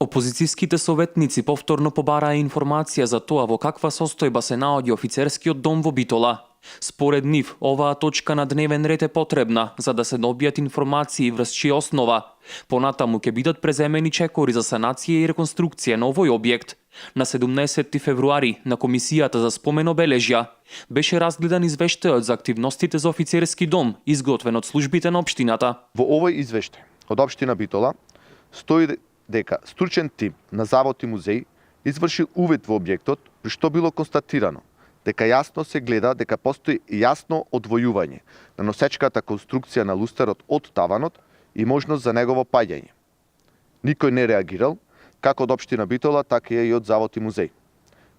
Опозицијските советници повторно побараа информација за тоа во каква состојба се наоѓа офицерскиот дом во Битола. Според нив, оваа точка на дневен ред е потребна за да се добијат информации врз чија основа понатаму ќе бидат преземени чекори за санација и реконструкција на овој објект. На 17 февруари на Комисијата за спомен обележја беше разгледан извештајот за активностите за офицерски дом, изготвен од службите на општината. Во овој извештај од општина Битола стои дека стручен тим на Завод и музеј изврши увид во објектот, при што било констатирано дека јасно се гледа дека постои јасно одвојување на носечката конструкција на лустерот од таванот и можност за негово паѓање. Никој не реагирал, како од општина Битола, така и од Завод и музеј.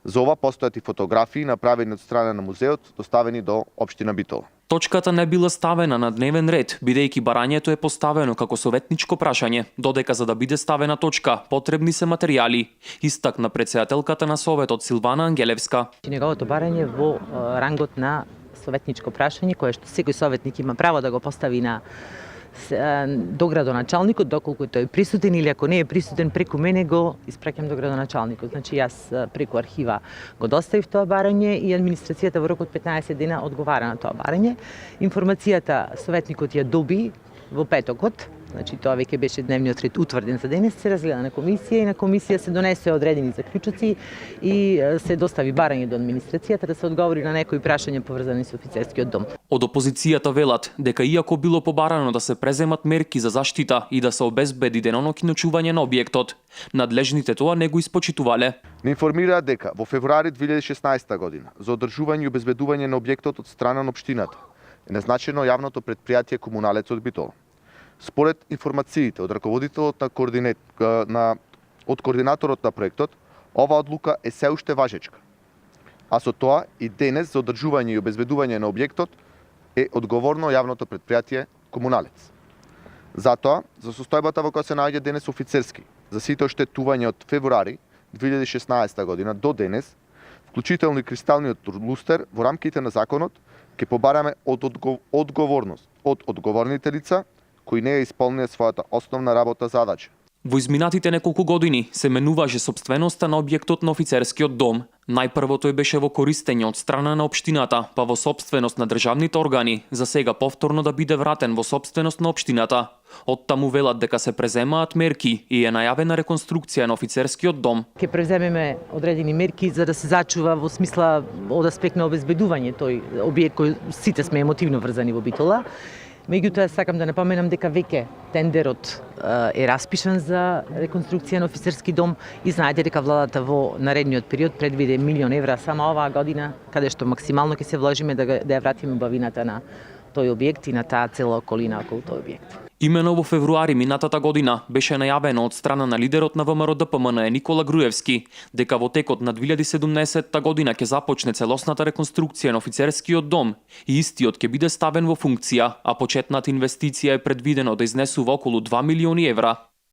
За ова постојат и фотографии направени од страна на музеот, доставени до општина Битола. Точката не била ставена на дневен ред, бидејќи барањето е поставено како советничко прашање, додека за да биде ставена точка, потребни се материјали, истакна председателката на Советот Силвана Ангелевска. Неговото барање во рангот на советничко прашање, кое што секој советник има право да го постави до градоначалникот, доколку тој е присутен, или ако не е присутен, преку мене го испраќам до градоначалникот. Значи јас преку архива го доставив тоа барање и администрацијата во рок од 15 дена одговара на тоа барање. Информацијата советникот ја доби во петокот. Значи тоа веќе беше дневниот ред утврден за денес, се разгледа на комисија и на комисија се донесе одредени заклучоци и се достави барање до администрацијата да се одговори на некои прашања поврзани со офицерскиот дом. Од опозицијата велат дека иако било побарано да се преземат мерки за заштита и да се обезбеди деноноќно чување на објектот, надлежните тоа не го испочитувале. Не информираа дека во февруари 2016 година за одржување и обезбедување на објектот од страна на општината е назначено јавното претпријатие Комуналец од Битола. Според информациите од раководителот од координаторот на проектот, оваа одлука е се уште важечка. А со тоа и денес за одржување и обезбедување на објектот е одговорно јавното претпријатие Комуналец. Затоа, за состојбата во која се наоѓа денес офицерски, за сите оштетувања од февруари 2016 година до денес, вклучително и кристалниот лустер во рамките на законот, ќе побараме од одговорност од одговорните лица кои не ја исполнија својата основна работа задача. Во изминатите неколку години се менуваше собственоста на објектот на офицерскиот дом. Најпрво тој беше во користење од страна на општината, па во собственост на државните органи, за сега повторно да биде вратен во собственост на општината. Оттаму велат дека се преземаат мерки и е најавена реконструкција на офицерскиот дом. Ќе преземеме одредени мерки за да се зачува во смисла од аспект на обезбедување тој објект кој сите сме емотивно врзани во Битола. Меѓутоа, сакам да напоменам дека веќе тендерот е распишан за реконструкција на офицерски дом и знаете дека владата во наредниот период предвиде 1 милион евра само оваа година, каде што максимално ќе се вложиме да ја вратиме бавината на тој објект и на таа цела околина околу тој објект. Имено во февруари минатата година беше најавено од страна на лидерот на ВМРО-ДПМН Никола Груевски дека во текот на 2017 година ќе започне целосната реконструкција на офицерскиот дом и истиот ќе биде ставен во функција, а почетната инвестиција е предвидено да изнесува околу 2 милиони евра.